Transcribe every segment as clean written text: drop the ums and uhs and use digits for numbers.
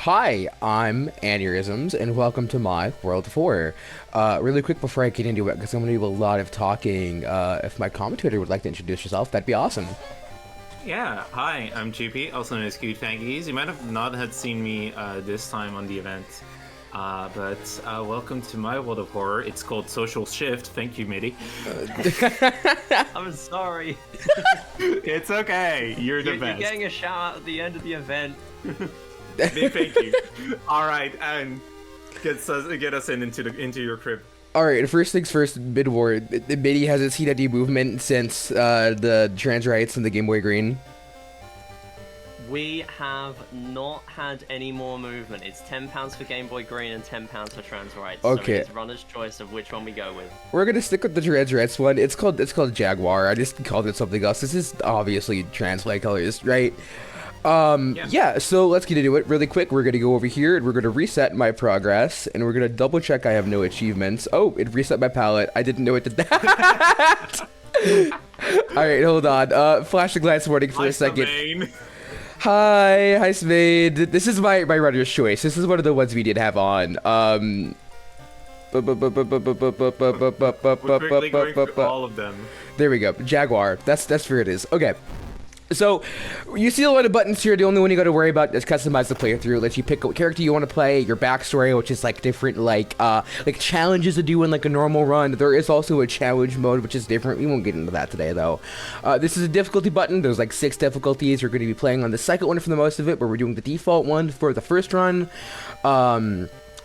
Hi, I'm anneurismz, and welcome to my World of Horror. Really quick before I get into it, because I'm going to do a lot of talking, if my commentator would like to introduce yourself, that'd be awesome. Yeah, hi, I'm GP, also known as Cute Fangies. You might have not had seen me this time on the event, but welcome to my World of Horror. It's called Social Shift. Thank you, Mitty. I'm sorry. It's okay. You're the best. You're getting a shout out at the end of the event. Big thank you. All right, and get us into your crib. Alright, first things first, mid-war, Mitty hasn't seen any movement since the trans rights in the Game Boy Green. We have not had any more movement. It's £10 for Game Boy Green and £10 for trans rights. Okay. So it's runner's choice of which one we go with. We're gonna stick with the trans rights one. It's called Jaguar. I just called it something else. This is obviously trans flag colors, right? Yeah, so let's get into it really quick. We're gonna go over here and we're gonna reset my progress and we're gonna double check I have no achievements. Oh, it reset my palette. I didn't know it did that. Alright, hold on. Flashing lights warning for a second. Domain. Hi Spade. This is my runner's choice. This is one of the ones we did have on. We're quickly going through all of them. There we go. Jaguar. That's where it is. Okay. So, you see a lot of buttons here. The only one you got to worry about is customize the playthrough. It lets you pick what character you want to play, your backstory, which is like different, like challenges to do in like a normal run. There is also a challenge mode, which is different. We won't get into that today, though. This is a difficulty button. There's like 6 difficulties. We're going to be playing on the second one for the most of it, but we're doing the default one for the first run.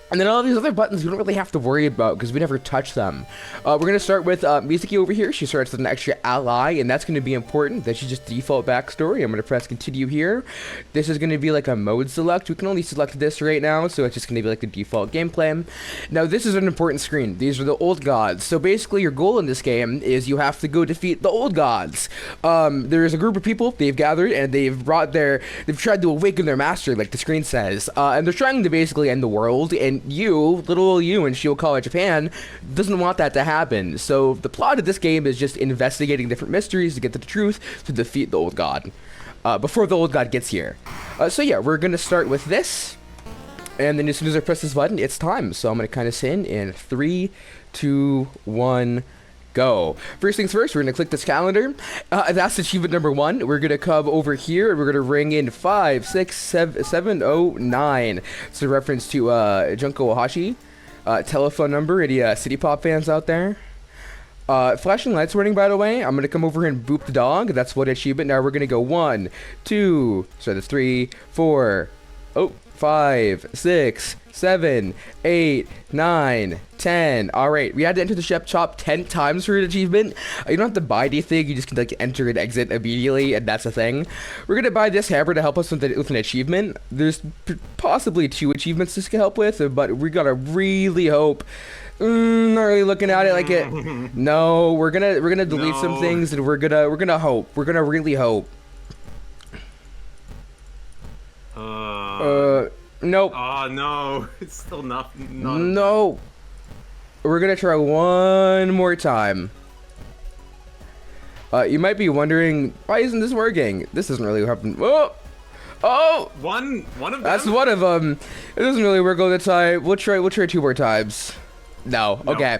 And then all these other buttons we don't really have to worry about because we never touch them. We're going to start with Mizuki over here. She starts with an extra ally, and that's going to be important. That's just default backstory. I'm going to press continue here. This is going to be like a mode select. We can only select this right now, so it's just going to be like the default gameplay. Now, this is an important screen. These are the old gods. So basically, your goal in this game is you have to go defeat the old gods. There's a group of people. They've gathered, and they've tried to awaken their master, like the screen says. And they're trying to basically end the world, and you, little you in Shiokawa, Japan, doesn't want that to happen. So the plot of this game is just investigating different mysteries to get to the truth to defeat the old god before the old god gets here. So yeah, we're gonna start with this, and then as soon as I press this button, it's time. So I'm gonna kind of send in 3, 2, 1. Go. First things first, we're going to click this calendar. That's achievement number 1. We're going to come over here and we're going to ring in 567709. It's a reference to Junko Ohashi. Telephone number, any City Pop fans out there? Flashing lights warning, by the way. I'm going to come over and boop the dog. That's one achievement. Now we're going to go 1, 2, so that's 3, 4, 5, 6, 7, 8, 9, 10. Alright, we had to enter the shop 10 times for an achievement. You don't have to buy anything, you just can like enter and exit immediately, and that's a thing. We're gonna buy this hammer to help us with an achievement. There's possibly 2 achievements this can help with, but we gotta really hope. Not really looking at it like it. No, we're gonna delete some things, and we're gonna hope. We're gonna really hope. Nope. Oh no, it's still not. No. We're gonna try one more time. You might be wondering, why isn't this working? This doesn't really happen. Oh! One of them? That's one of them. It doesn't really work all the time. We'll try 2 more times. No. Okay.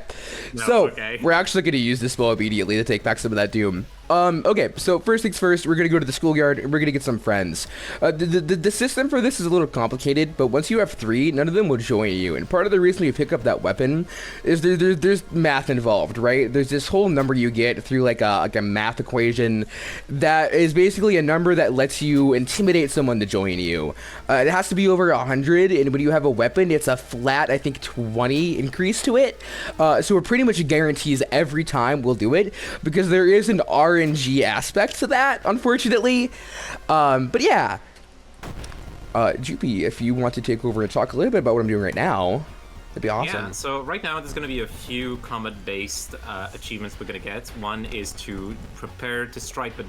No, so, okay. We're actually gonna use this spell immediately to take back some of that doom. Okay, so first things first, we're gonna go to the schoolyard and we're gonna get some friends. The system for this is a little complicated, but once you have 3, none of them will join you. And part of the reason you pick up that weapon is there's math involved, right? There's this whole number you get through like a math equation that is basically a number that lets you intimidate someone to join you. It has to be over 100, and when you have a weapon, it's a flat, I think, 20 increase to it. So it pretty much guarantees every time we'll do it, because there is an RNG aspect to that, unfortunately. But yeah. Jupi, if you want to take over and talk a little bit about what I'm doing right now, that'd be awesome. Yeah, so right now there's going to be a few combat-based achievements we're going to get. One is to prepare to strike but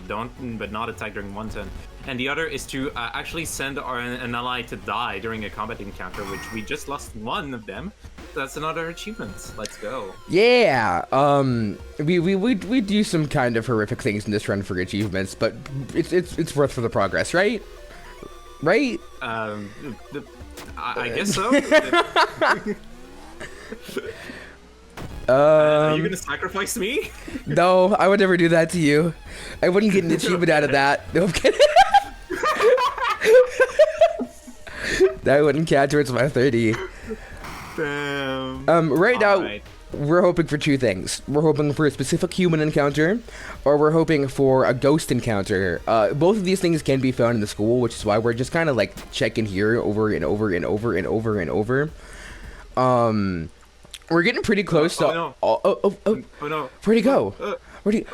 not attack during one turn. And the other is to actually send an ally to die during a combat encounter, which we just lost one of them. That's another achievement. Let's go. Yeah. We do some kind of horrific things in this run for achievements, but it's worth for the progress, right? Right? I guess so. Are you gonna sacrifice me? No, I would never do that to you. I wouldn't get an achievement out of that. No, I'm kidding. That wouldn't count towards my 30. Damn. Right now, Alright. we're hoping for two things. We're hoping for a specific human encounter, or we're hoping for a ghost encounter. Both of these things can be found in the school, which is why we're just kind of like checking here over and over and over and over and over. We're getting pretty close to. no. Oh no. Where'd he go? Where'd he?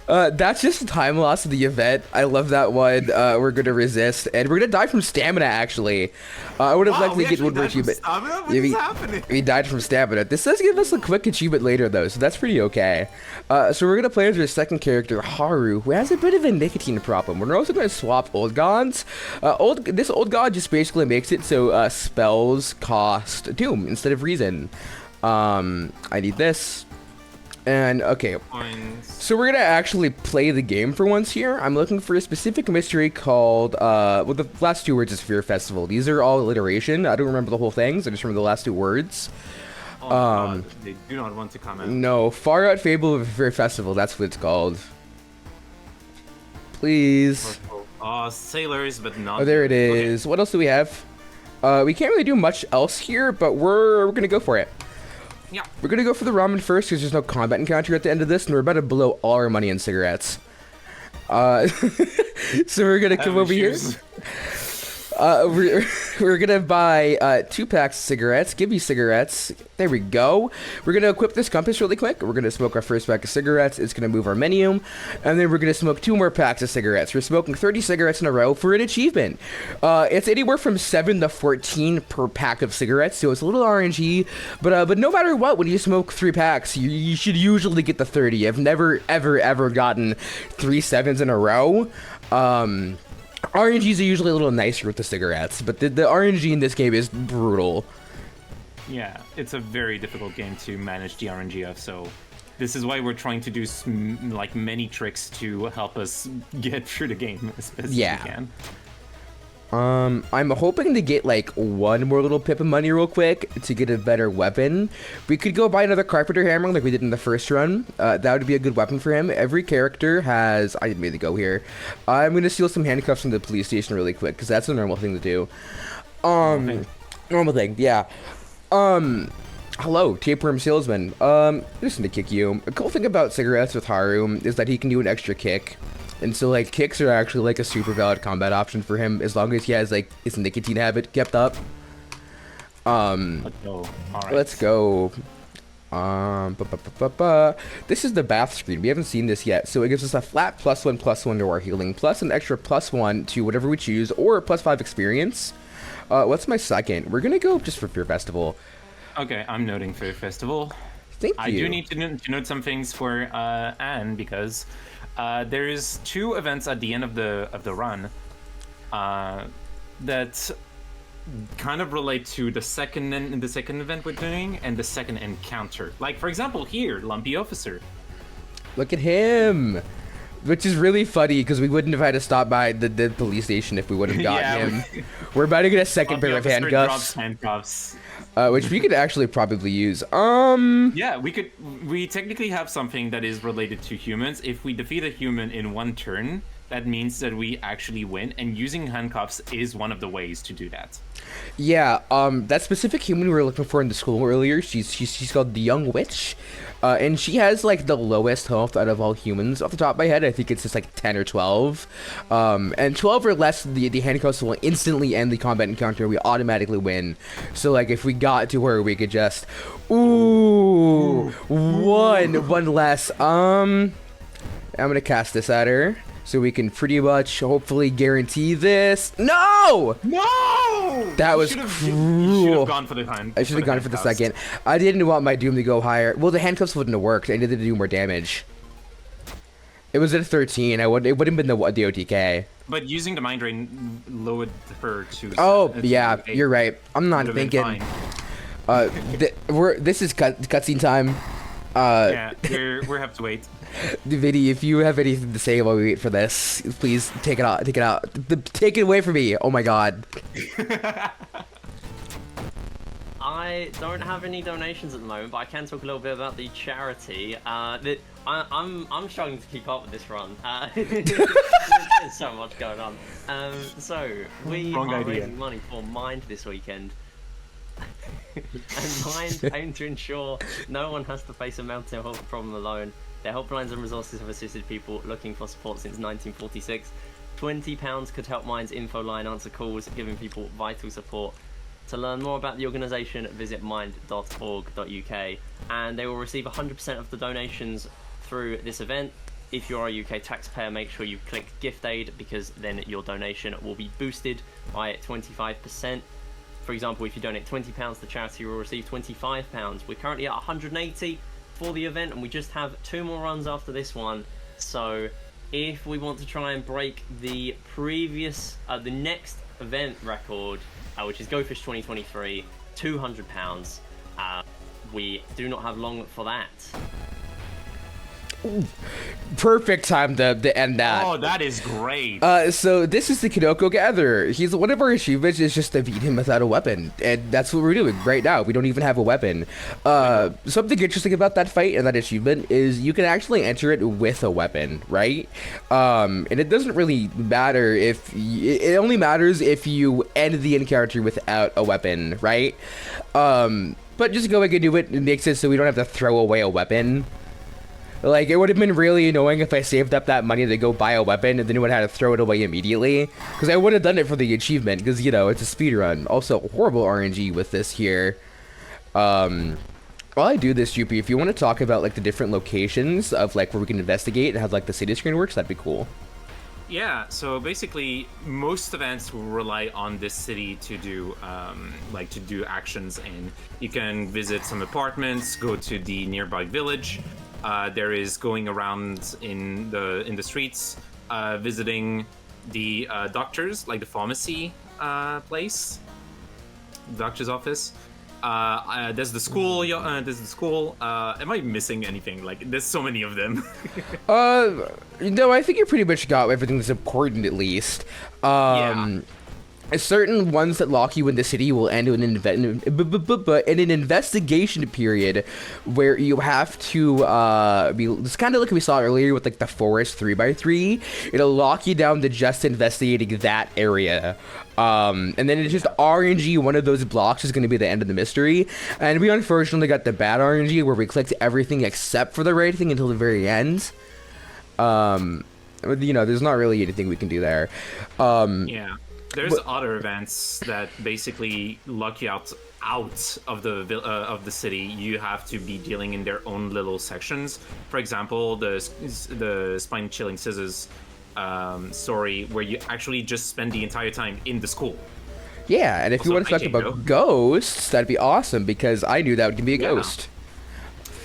That's just the time loss of the event. I love that one. We're gonna resist, and we're gonna die from stamina. Actually, I would have liked to get one more achievement. What is happening? We died from stamina. This does give us a quick achievement later, though, so that's pretty okay. So we're gonna play as our second character, Haru, who has a bit of a nicotine problem. We're also gonna swap old gods. This old god just basically makes it so spells cost doom instead of reason. I need this. And okay, so we're gonna actually play the game for once here. I'm looking for a specific mystery called, well, the last two words is Fear Festival. These are all alliteration. I don't remember the whole things. I just remember the last two words. Oh, God. They do not want to comment. No, Far Out Fable of a Fear Festival. That's what it's called. Please. Oh, sailors, but not. Oh, there it is. Okay. What else do we have? We can't really do much else here, but we're gonna go for it. Yeah. We're gonna go for the ramen first because there's no combat encounter at the end of this, and we're about to blow all our money in cigarettes. So we're gonna come over here. We're gonna buy 2 packs of cigarettes. Give me cigarettes. There we go. We're gonna equip this compass really quick. We're gonna smoke our first pack of cigarettes. It's gonna move our menu, and then we're gonna smoke 2 more packs of cigarettes. We're smoking 30 cigarettes in a row for an achievement. It's anywhere from 7 to 14 per pack of cigarettes, so it's a little RNG. But no matter what, when you smoke 3 packs, you should usually get the 30. I've never ever gotten 3 7s in a row. RNGs are usually a little nicer with the cigarettes, but the RNG in this game is brutal. Yeah, it's a very difficult game to manage the RNG of, so this is why we're trying to do like many tricks to help us get through the game as best as we can. I'm hoping to get like 1 more little pip of money real quick to get a better weapon. We could go buy another carpenter hammer like we did in the first run. That would be a good weapon for him. Every character has... I didn't mean to go here. I'm going to steal some handcuffs from the police station really quick because that's a normal thing to do. Normal thing, yeah. Hello, tapeworm salesman. Just to kick you. A cool thing about cigarettes with Haru is that he can do an extra kick. And so, like, kicks are actually, like, a super valid combat option for him, as long as he has, like, his nicotine habit kept up. Let's go. All right. Let's go. This is the bath screen. We haven't seen this yet. So it gives us a flat +1/+1 to our healing, plus an extra +1 to whatever we choose, or a +5 experience. What's my second? We're gonna go just for Fear Festival. Okay, I'm noting Fear Festival. Thank you. I do need to note some things for Anne, because there's 2 events at the end of the run that kind of relate to the second event we're doing and the second encounter. Like, for example, here, Lumpy Officer. Look at him. Which is really funny because we wouldn't have had to stop by the police station if we would have gotten him. We're about to get a second pair of handcuffs. Which we could actually probably use. Yeah, we technically have something that is related to humans. If we defeat a human in 1 turn, that means that we actually win, and using handcuffs is one of the ways to do that. Yeah, that specific human we were looking for in the school earlier, she's called the Young Witch. And she has, like, the lowest health out of all humans. Off the top of my head, I think it's just, like, 10 or 12. And 12 or less, the handcuffs will instantly end the combat encounter. We automatically win. So, like, if we got to her, we could just... Ooh! One less. I'm gonna cast this at her. So we can pretty much, hopefully, guarantee this. No! No! That was cruel. You should have gone for the hand. I should have gone for the second. I didn't want my doom to go higher. Well, the handcuffs wouldn't have worked. I needed to do more damage. It was at 13. It wouldn't have been the OTK. But using the mind drain lowered her to... Oh, yeah, you're right. I'm not thinking. This is cutscene time. Yeah, we have to wait. Vinny, if you have anything to say while we wait for this, please take it out. Take it out. Take it away from me. Oh my god. I don't have any donations at the moment, but I can talk a little bit about the charity. I'm struggling to keep up with this run. There's so much going on. So we are raising money for Mind this weekend. And Mind aim to ensure no one has to face a mental health problem alone. Their helplines and resources have assisted people looking for support since 1946. £20 could help Mind's info line answer calls, giving people vital support. To learn more about the organisation, visit mind.org.uk, and they will receive 100% of the donations through this event. If you are a UK taxpayer, make sure you click Gift Aid, because then your donation will be boosted by 25%. For example, if you donate £20, the charity will receive £25. We're currently at 180 for the event, and we just have 2 more runs after this one. So if we want to try and break the the next event record, which is Go Fish 2023, £200, we do not have long for that. Perfect time to end that. Oh, that is great. So this is the Kinoko Gatherer. He's one of our achievements is just to beat him without a weapon, and that's what we're doing right now. We don't even have a weapon. Something interesting about that fight and that achievement is you can actually enter it with a weapon, right? And it doesn't really matter if it only matters if you end the encounter without a weapon, right? But just going and do it makes it so we don't have to throw away a weapon. Like, it would have been really annoying if I saved up that money to go buy a weapon and then would have had to throw it away immediately. Because I would have done it for the achievement, because, you know, it's a speedrun. Also, horrible RNG with this here. While I do this, Joopy, if you want to talk about, like, the different locations of, like, where we can investigate and how, like, the city screen works, that'd be cool. Yeah, so basically, most events will rely on this city to do, to do actions in. You can visit some apartments, go to the nearby village. There is going around in the streets, visiting the doctors, like the pharmacy place, doctor's office. There's the school. Am I missing anything? Like, there's so many of them. No, I think you pretty much got everything that's important, at least. Yeah. Certain ones that lock you in the city will end in an investigation period where you have to it's kind of like we saw earlier with like the forest 3x3. It'll lock you down to just investigating that area. And then it's just RNG, one of those blocks is going to be the end of the mystery. And we unfortunately got the bad RNG where we clicked everything except for the right thing until the very end. You know, there's not really anything we can do there. Yeah. There's other events that basically lock you out of the city. You have to be dealing in their own little sections. For example, the spine-chilling scissors story, where you actually just spend the entire time in the school. Yeah, and if you want to talk about ghosts, that'd be awesome, because I knew that would be a ghost.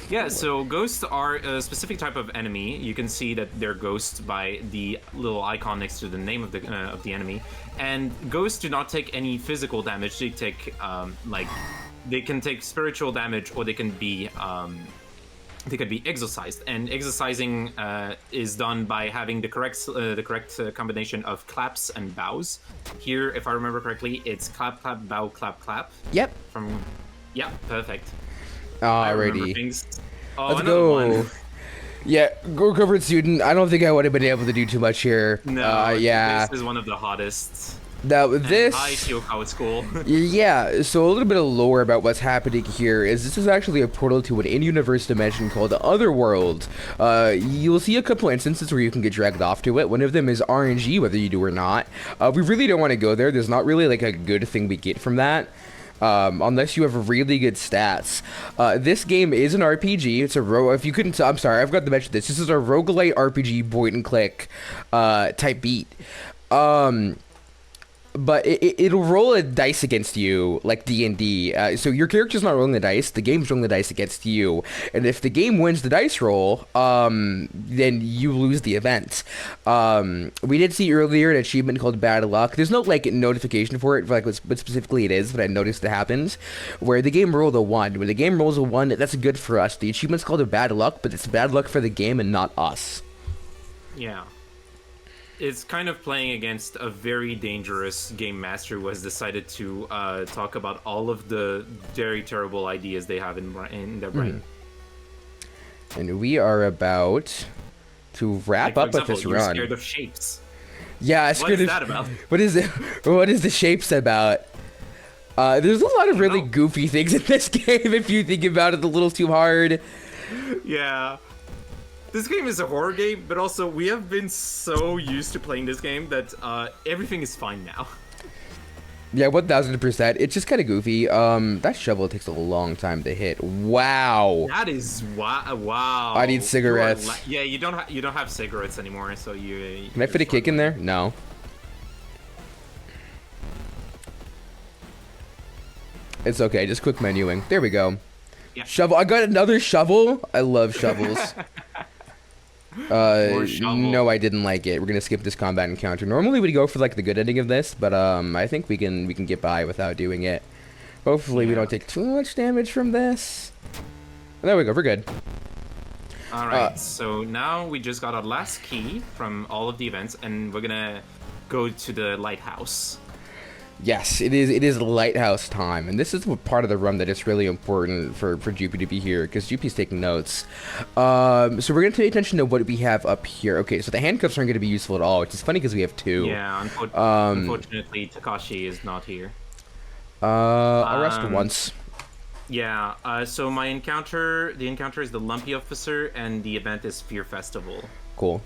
Yeah, so ghosts are a specific type of enemy. You can see that they're ghosts by the little icon next to the name of the enemy. And ghosts do not take any physical damage. They take they can take spiritual damage, or they can be exorcised. And exorcising is done by having the correct combination of claps and bows. Here, if I remember correctly, it's clap, clap, bow, clap, clap. Yep. Yeah, perfect. Alrighty. Let's go. One. Yeah, recovered student. I don't think I would have been able to do too much here. No, yeah. This is one of the hottest. Now this. I feel how it's cool. Yeah, so a little bit of lore about what's happening here is this is actually a portal to an in-universe dimension called the Otherworld. You'll see a couple instances where you can get dragged off to it. One of them is RNG, whether you do or not. We really don't want to go there. There's not really like a good thing we get from that. Unless you have really good stats. This game is an RPG. It's a if you couldn't, I'm sorry, I forgot to mention this. This is a roguelite RPG point and click type beat. but it'll roll a dice against you like D&D. So your character's not rolling the dice, the game's rolling the dice against you. And if the game wins the dice roll, then you lose the event. We did see earlier an achievement called Bad Luck. There's no like notification for it, for, like what specifically it is, but I noticed it happens, where the game rolled a 1. When the game rolls a 1, that's good for us. The achievement's called a Bad Luck, but it's bad luck for the game and not us. Yeah. It's kind of playing against a very dangerous game master who has decided to talk about all of the very terrible ideas they have in their brain. And we are about to wrap up with this you're run. Scared of shapes. Yeah, What is that about? What is it? What is the shapes about? There's a lot of really goofy things in this game if you think about it a little too hard. Yeah. This game is a horror game, but also we have been so used to playing this game that everything is fine now. Yeah, 1000%. It's just kind of goofy. That shovel takes a long time to hit. Wow. That is wow. I need cigarettes. Yeah, you don't have cigarettes anymore, so you. Can I fit a kick in there? No. It's okay. Just quick menuing. There we go. Yeah. Shovel. I got another shovel. I love shovels. No, I didn't like it. We're gonna skip this combat encounter. Normally we'd go for like the good ending of this, but I think we can get by without doing it. Hopefully we don't take too much damage from this. There we go. We're good. All right. So now we just got our last key from all of the events, and we're gonna go to the lighthouse. Yes, it is lighthouse time, and this is what part of the run that is really important for Jupy to be here, because Jupy's taking notes. So we're going to pay attention to what we have up here. Okay, so the handcuffs aren't going to be useful at all, which is funny because we have 2. Yeah, unfortunately, Takashi is not here. Arrest once. Yeah, so the encounter is the Lumpy Officer, and the event is Fear Festival. Cool.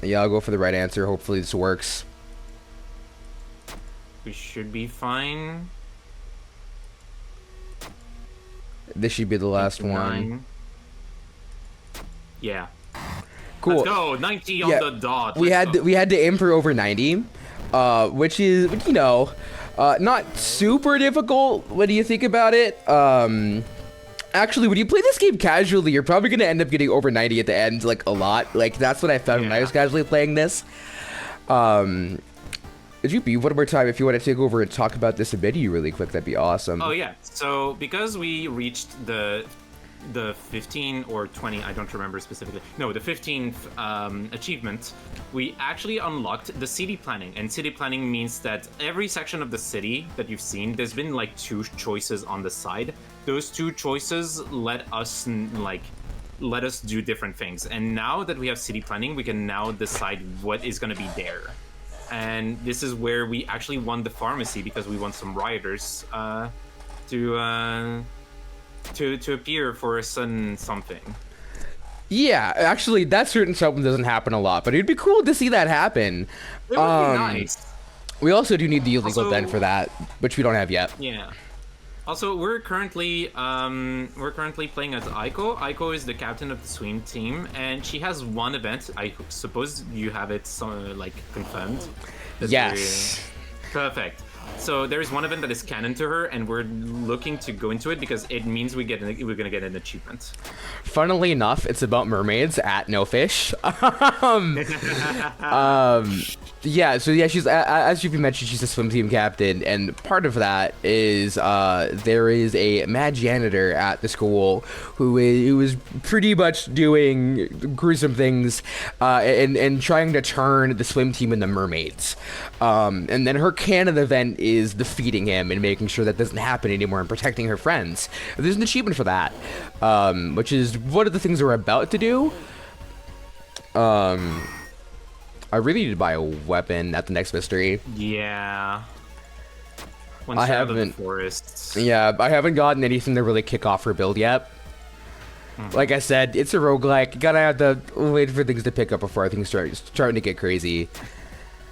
Yeah, I'll go for the right answer. Hopefully this works. We should be fine. This should be the last 9. one. Yeah. Cool. Let's go. 90 on the dot. We had to aim for over 90, which is, you know, not super difficult when you think about it. Actually, when you play this game casually, you're probably going to end up getting over 90 at the end, like, a lot. Like, that's what I found when I was casually playing this. Jupy, one more time, if you want to take over and talk about this menu really quick, that'd be awesome. Oh, yeah. So, because we reached the 15 or 20, I don't remember specifically. No, the 15th achievement, we actually unlocked the city planning. And city planning means that every section of the city that you've seen, there's been like 2 choices on the side. Those 2 choices let us do different things. And now that we have city planning, we can now decide what is going to be there. And this is where we actually won the pharmacy because we want some rioters to appear for a sudden something. Yeah, actually, that certain something doesn't happen a lot, but it'd be cool to see that happen. It would be nice. We also do need the illegal den for that, which we don't have yet. Yeah. Also, we're currently playing as Aiko. Aiko is the captain of the swim team, and she has one event. I suppose you have it confirmed. Yes. Perfect. So there's one event that is canon to her, and we're looking to go into it because it means we're gonna get an achievement. Funnily enough, it's about mermaids at No Fish. Yeah, so yeah, she's as you mentioned, she's a swim team captain, and part of that is there is a mad janitor at the school who is pretty much doing gruesome things and trying to turn the swim team into mermaids. And then her canon event is defeating him and making sure that doesn't happen anymore and protecting her friends. There's an achievement for that, which is one of the things we're about to do. I really need to buy a weapon at the next mystery. Yeah. I haven't. Forests. Yeah, I haven't gotten anything to really kick off her build yet. Like I said, it's a roguelike. You gotta have to wait for things to pick up before things starting to get crazy.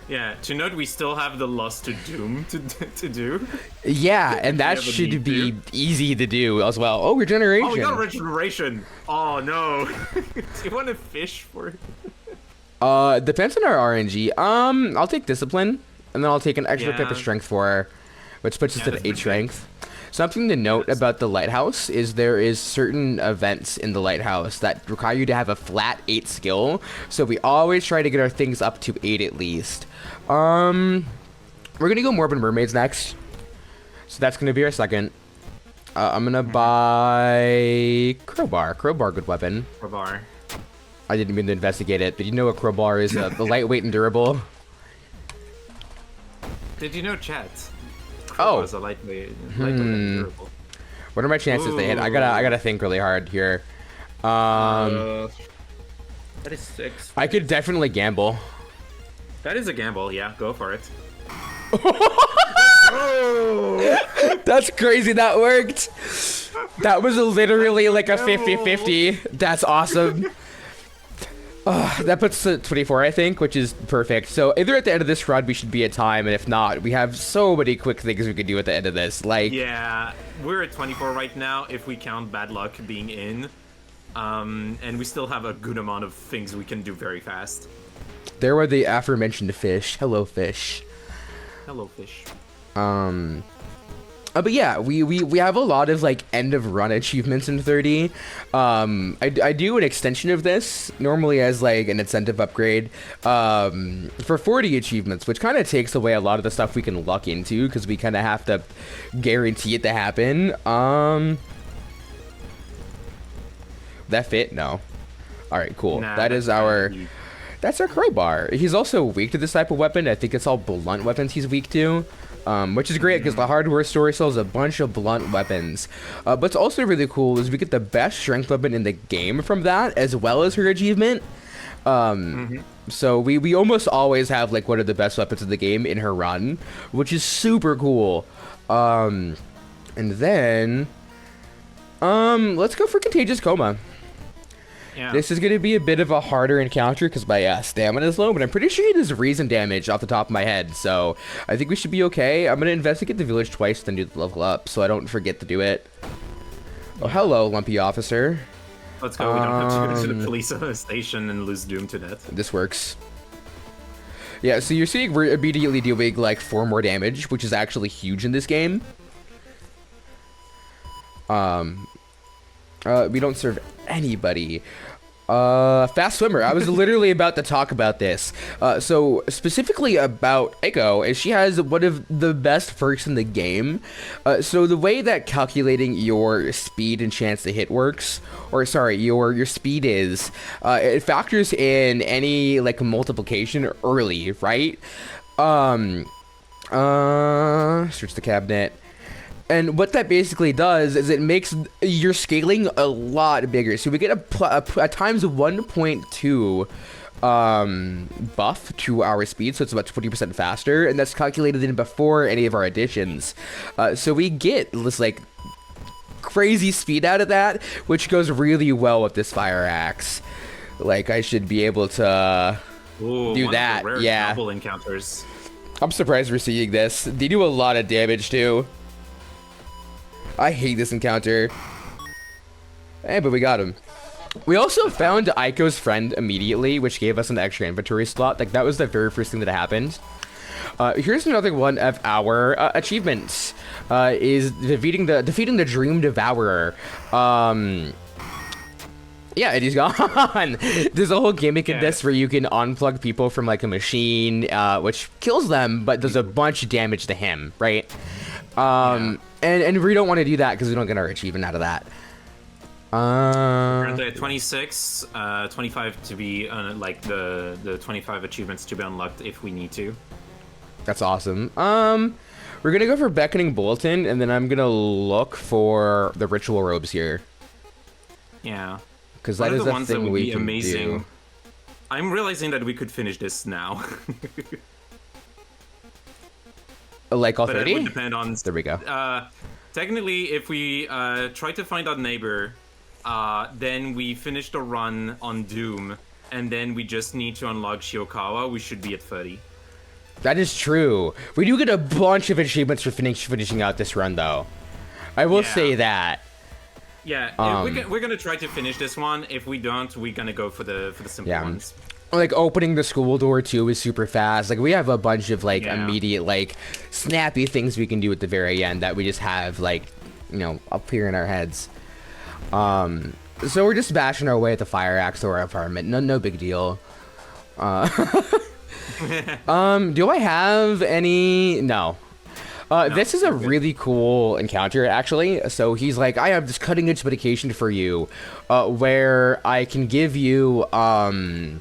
Yeah, to note, we still have the Lost to Doom to do. Yeah, and that should be easy to do as well. Oh, regeneration. Oh, we got regeneration. Oh, no. Do you want to fish for it? Depends on our RNG. I'll take discipline, and then I'll take an extra pip of strength for her, which puts us at 8 strength. Something to note about the lighthouse is there is certain events in the lighthouse that require you to have a flat 8 skill, so we always try to get our things up to 8 at least. We're gonna go Morbid Mermaids next, so that's gonna be our second. I'm gonna buy Crowbar. Crowbar, good weapon. Crowbar. I didn't mean to investigate it, but you know what Crowbar is? The lightweight and durable. Did you know, chat? Oh. Crowbar's a lightweight and durable. What are my chances to hit? I gotta think really hard here. That is 6. I could definitely gamble. That is a gamble. Yeah, go for it. That's crazy. That worked. That was literally like a 50-50. That's awesome. That puts us at 24, I think, which is perfect. So either at the end of this run, we should be at time, and if not, we have so many quick things we could do at the end of this. Like, yeah, we're at 24 right now if we count bad luck being in, and we still have a good amount of things we can do very fast. There were the aforementioned fish. Hello, fish. Hello, fish. But yeah, we have a lot of like end of run achievements in 30. I do an extension of this normally as like an incentive upgrade for 40 achievements, which kind of takes away a lot of the stuff we can luck into because we kind of have to guarantee it to happen. That fit? No. All right, cool. Nah, that is our. That's our Crowbar. He's also weak to this type of weapon. I think it's all blunt weapons he's weak to. Which is great because the hardware store sells a bunch of blunt weapons. But it's also really cool is we get the best strength weapon in the game from that, as well as her achievement. So we almost always have like one of the best weapons in the game in her run, which is super cool. And then let's go for Contagious Coma. Yeah. This is going to be a bit of a harder encounter because my stamina is low, but I'm pretty sure he does reason damage off the top of my head, so I think we should be okay. I'm going to investigate the village twice, then do the level up, so I don't forget to do it. Oh, hello, lumpy officer. Let's go. We don't have to go to the police station and lose Doom to that. This works. Yeah, so you're seeing we're immediately doing like 4 more damage, which is actually huge in this game. We don't serve anybody. Fast swimmer. I was literally about to talk about this. So specifically about Echo is she has one of the best perks in the game. So the way that calculating your speed and chance to hit works, or sorry, your speed is, it factors in any like multiplication early, right? Search the cabinet. And what that basically does is it makes your scaling a lot bigger. So we get a times 1.2 buff to our speed, so it's about 20% faster, and that's calculated in before any of our additions. So we get this like crazy speed out of that, which goes really well with this fire axe. Like I should be able to do that. Yeah. Double encounters. I'm surprised we're seeing this. They do a lot of damage too. I hate this encounter. Hey, but we got him. We also found Aiko's friend immediately, which gave us an extra inventory slot. Like, that was the very first thing that happened. Here's another one of our achievements. Is defeating the Dream Devourer. Yeah, and he's gone. There's a whole gimmick in this where you can unplug people from, like, a machine, which kills them, but does a bunch of damage to him, right? And we don't want to do that because we don't get our achievement out of that. Currently at 26, 25 to be like the 25 achievements to be unlocked if we need to. That's awesome. We're gonna go for Beckoning Bulletin, and then I'm gonna look for the ritual robes here. Yeah, because that is a thing we can amazing. do. I'm realizing that we could finish this now. Like all but 30? It would depend on. There we go. Technically, if we try to find our neighbor, then we finish the run on Doom, and then we just need to unlock Shiokawa, we should be at 30. That is true. We do get a bunch of achievements for finishing out this run, though. I will say that. Yeah, we're gonna try to finish this one. If we don't, we're gonna go for the simple ones. like opening the school door too is super fast. Like we have a bunch of like immediate like snappy things we can do at the very end that we just have like, you know, up here in our heads. So we're just bashing our way at the fire axe to our apartment. No big deal. Do I have any? No. No, this is a really cool encounter, actually. So he's like, I have this cutting edge medication for you, where I can give you, follow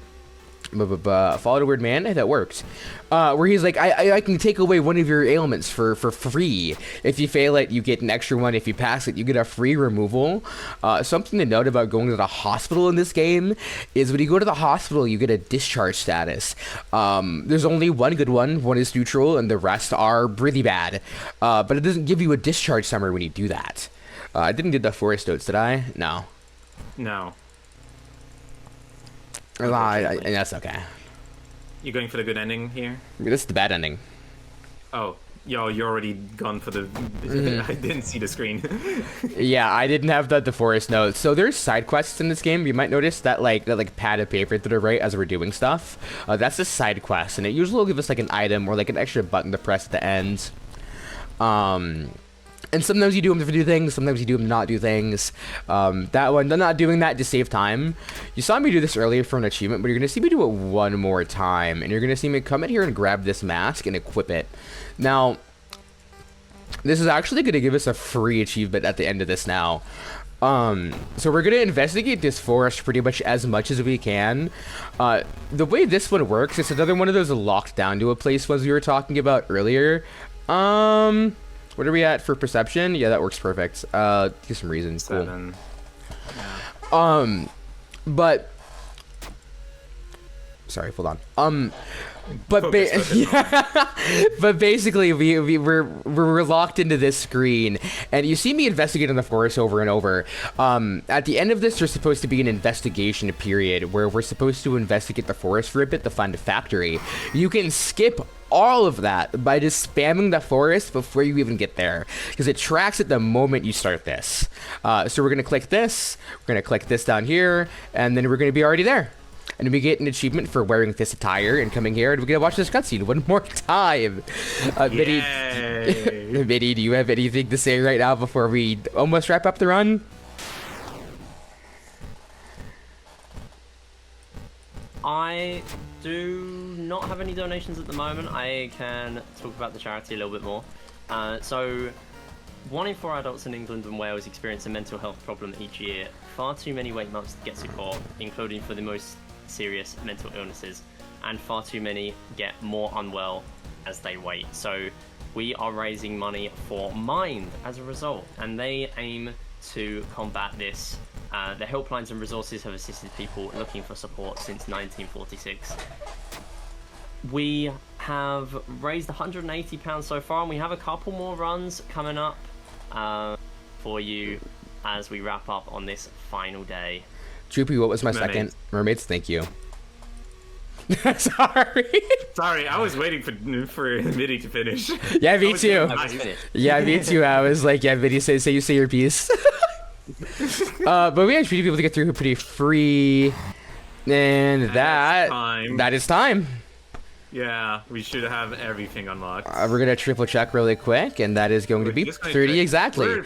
the word man, that works. Where he's like, I can take away one of your ailments for free. If you fail it, you get an extra one. If you pass it, you get a free removal. Something to note about going to the hospital in this game is when you go to the hospital, you get a discharge status. There's only one good one is neutral, and the rest are really bad. But it doesn't give you a discharge summary when you do that. I didn't get the forest notes, did I? No. No. That's okay. You going for the good ending here? This is the bad ending. Oh, yo, you're already gone for the... I didn't see the screen. Yeah, I didn't have the forest notes. So there's side quests in this game. You might notice that like pad of paper to the right as we're doing stuff. That's a side quest, and it usually will give us like an item or like an extra button to press at the end. And sometimes you do them to do things, sometimes you do them to not do things. That one, I'm not doing that to save time. You saw me do this earlier for an achievement, but you're going to see me do it one more time. And you're going to see me come in here and grab this mask and equip it. Now, this is actually going to give us a free achievement at the end of this now. So we're going to investigate this forest pretty much as we can. The way this one works, it's another one of those locked down to a place ones we were talking about earlier. What are we at for perception? Yeah, that works perfect. Give some reasons. 7. Cool. Yeah. But sorry, hold on. But but basically we're locked into this screen, and you see me investigating the forest over and over. At the end of this, there's supposed to be an investigation period where we're supposed to investigate the forest for a bit to find a factory. You can skip all of that by just spamming the forest before you even get there, because it tracks it the moment you start this. So we're gonna click this, we're gonna click this down here, and then we're gonna be already there. And we get an achievement for wearing this attire and coming here, and we're gonna watch this cutscene one more time. Mitty, do you have anything to say right now before we almost wrap up the run? I do not have any donations at the moment. I can talk about the charity a little bit more. So, 1 in 4 adults in England and Wales experience a mental health problem each year. Far too many wait months to get support, including for the most serious mental illnesses, and far too many get more unwell as they wait. So we are raising money for Mind as a result, and they aim to combat this. The helplines and resources have assisted people looking for support since 1946. We have raised £180 so far, and we have a couple more runs coming up for you as we wrap up on this final day. Droopy, what was my second? Mermaids, thank you. Sorry, I was waiting for Mitty to finish. Yeah, me too. Yeah, me too. I was like, yeah, Mitty, say your piece. But we actually be able to get through pretty free, and that is time. Yeah, we should have everything unlocked. We're gonna triple check really quick, and that is going to be 30 exactly.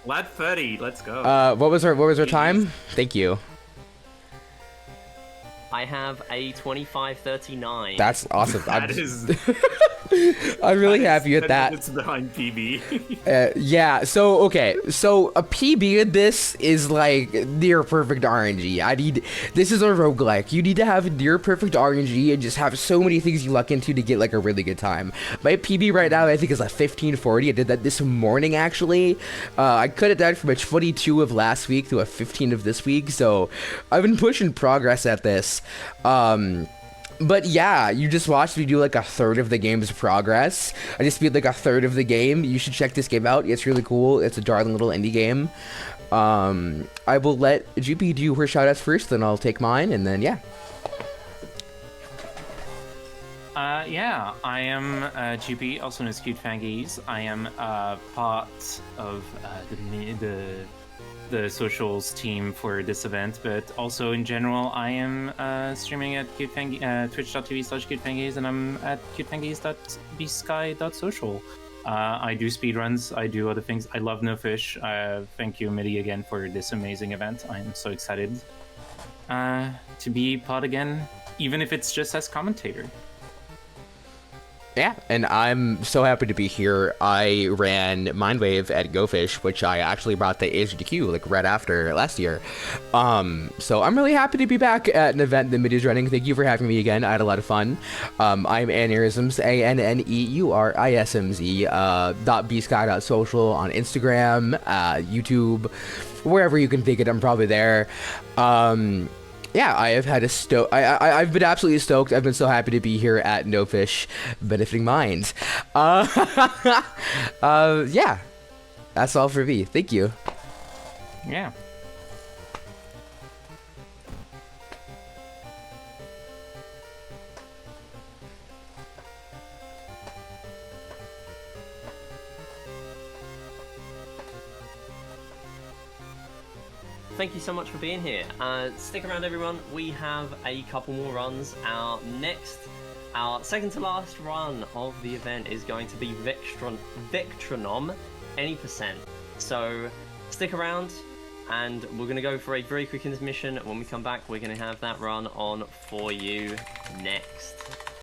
Lad 30, let's go. What was our time? Thank you. I have a 25:39. That's awesome. Is. I'm really happy with that. It's behind PB. Yeah. So okay. So a PB in this is like near perfect RNG. This is a roguelike. You need to have near perfect RNG and just have so many things you luck into to get like a really good time. My PB right now I think is a 1540. I did that this morning actually. I cut it down from a 22 of last week to a 15 of this week. So I've been pushing progress at this. But yeah, you just watched me do like a third of the game's progress. I just beat like a third of the game. You should check this game out. It's really cool. It's a darling little indie game. I will let GP do her shout outs first, then I'll take mine, and then yeah. Yeah, I am GP, also known as Cute Fangies. I am part of the the socials team for this event, but also in general, I am streaming at twitch.tv/cutefangies, and I'm at cutefangies.bsky.social. I do speedruns, I do other things. I love No Fish. Thank you, Midi, again for this amazing event. I am so excited to be pod again, even if it's just as commentator. Yeah, and I'm so happy to be here. I ran Mindwave at GoFish, which I actually brought the AGDQ like right after last year. So I'm really happy to be back at an event that Midi is running. Thank you for having me again. I had a lot of fun. I'm anneurismz, ANNEURISMZ, .bsky.social on Instagram, YouTube, wherever you can think it, I'm probably there. Yeah, I have had a I've been absolutely stoked. I've been so happy to be here at No Fish, benefiting minds. Yeah, that's all for me. Thank you. Yeah. Thank you so much for being here. Stick around, everyone. We have a couple more runs. Our second to last run of the event is going to be Victronom any percent. So stick around, and we're going to go for a very quick intermission. When we come back, we're going to have that run on for you next.